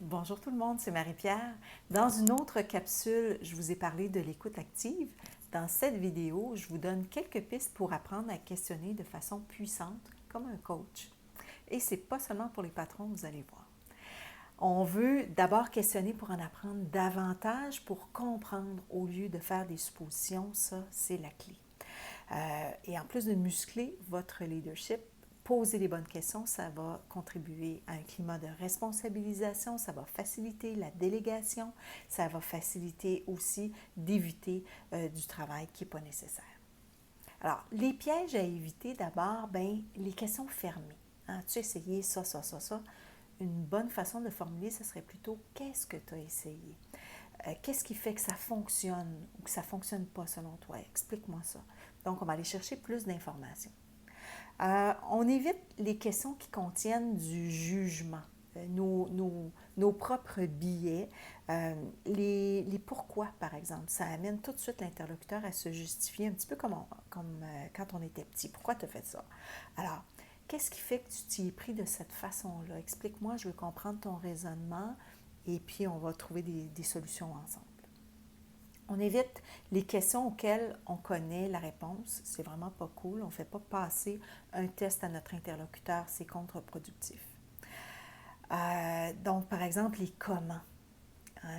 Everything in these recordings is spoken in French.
Bonjour tout le monde, c'est Marie-Pierre. Dans une autre capsule, je vous ai parlé de l'écoute active. Dans cette vidéo, je vous donne quelques pistes pour apprendre à questionner de façon puissante, comme un coach. Et c'est pas seulement pour les patrons, vous allez voir. On veut d'abord questionner pour en apprendre davantage, pour comprendre au lieu de faire des suppositions. Ça, c'est la clé. Et en plus de muscler votre leadership, poser les bonnes questions, ça va contribuer à un climat de responsabilisation, ça va faciliter la délégation, ça va faciliter aussi d'éviter du travail qui n'est pas nécessaire. Alors, les pièges à éviter d'abord, bien, les questions fermées. As-tu essayé ça, ça, ça, ça? Une bonne façon de formuler, ce serait plutôt qu'est-ce que tu as essayé? Qu'est-ce qui fait que ça fonctionne ou que ça ne fonctionne pas selon toi? Explique-moi ça. Donc, on va aller chercher plus d'informations. On évite les questions qui contiennent du jugement, nos propres biais, les pourquoi, par exemple. Ça amène tout de suite l'interlocuteur à se justifier un petit peu comme quand on était petit. Pourquoi tu as fait ça? Alors, qu'est-ce qui fait que tu t'y es pris de cette façon-là? Explique-moi, je veux comprendre ton raisonnement et puis on va trouver des solutions ensemble. On évite les questions auxquelles on connaît la réponse. C'est vraiment pas cool. On ne fait pas passer un test à notre interlocuteur. C'est contre-productif. Donc, par exemple, les comment.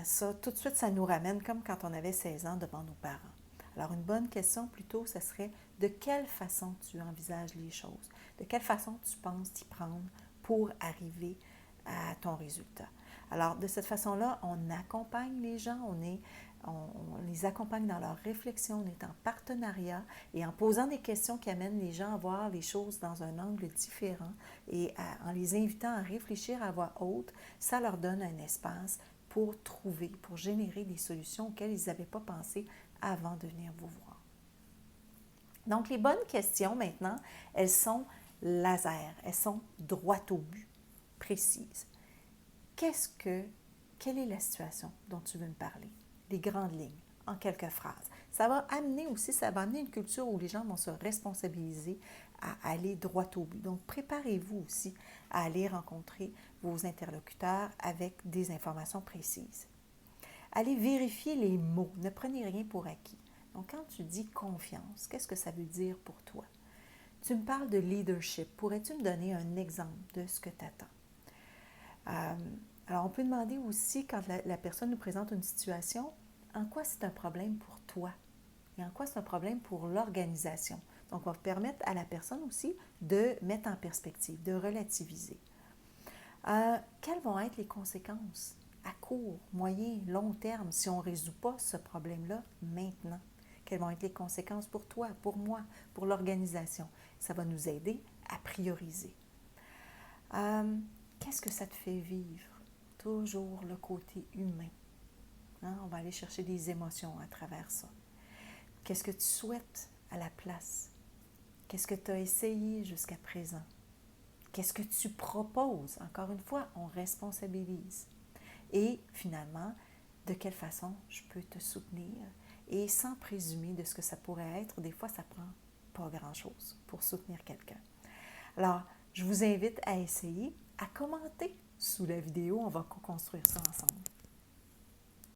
Ça, tout de suite, ça nous ramène comme quand on avait 16 ans devant nos parents. Alors, une bonne question plutôt, ce serait de quelle façon tu envisages les choses? De quelle façon tu penses t'y prendre pour arriver à ton résultat? Alors, de cette façon-là, on accompagne les gens, on les accompagne dans leur réflexion, on est en partenariat et en posant des questions qui amènent les gens à voir les choses dans un angle différent et en les invitant à réfléchir à voix haute, ça leur donne un espace pour trouver, pour générer des solutions auxquelles ils n'avaient pas pensé avant de venir vous voir. Donc, les bonnes questions maintenant, elles sont laser, elles sont droites au but, précises. Quelle est la situation dont tu veux me parler? Les grandes lignes, en quelques phrases. Ça va amener une culture où les gens vont se responsabiliser à aller droit au but. Donc, préparez-vous aussi à aller rencontrer vos interlocuteurs avec des informations précises. Allez vérifier les mots. Ne prenez rien pour acquis. Donc, quand tu dis confiance, qu'est-ce que ça veut dire pour toi? Tu me parles de leadership. Pourrais-tu me donner un exemple de ce que tu attends? Alors, on peut demander aussi, quand la personne nous présente une situation, en quoi c'est un problème pour toi et en quoi c'est un problème pour l'organisation. Donc, on va permettre à la personne aussi de mettre en perspective, de relativiser. Quelles vont être les conséquences à court, moyen, long terme si on ne résout pas ce problème-là maintenant? Quelles vont être les conséquences pour toi, pour moi, pour l'organisation? Ça va nous aider à prioriser. Qu'est-ce que ça te fait vivre? Toujours le côté humain. On va aller chercher des émotions à travers ça. Qu'est-ce que tu souhaites à la place? Qu'est-ce que tu as essayé jusqu'à présent? Qu'est-ce que tu proposes? Encore une fois, on responsabilise. Et finalement, de quelle façon je peux te soutenir? Et sans présumer de ce que ça pourrait être, des fois, ça prend pas grand-chose pour soutenir quelqu'un. Alors, je vous invite à essayer, à commenter sous la vidéo. On va co-construire ça ensemble.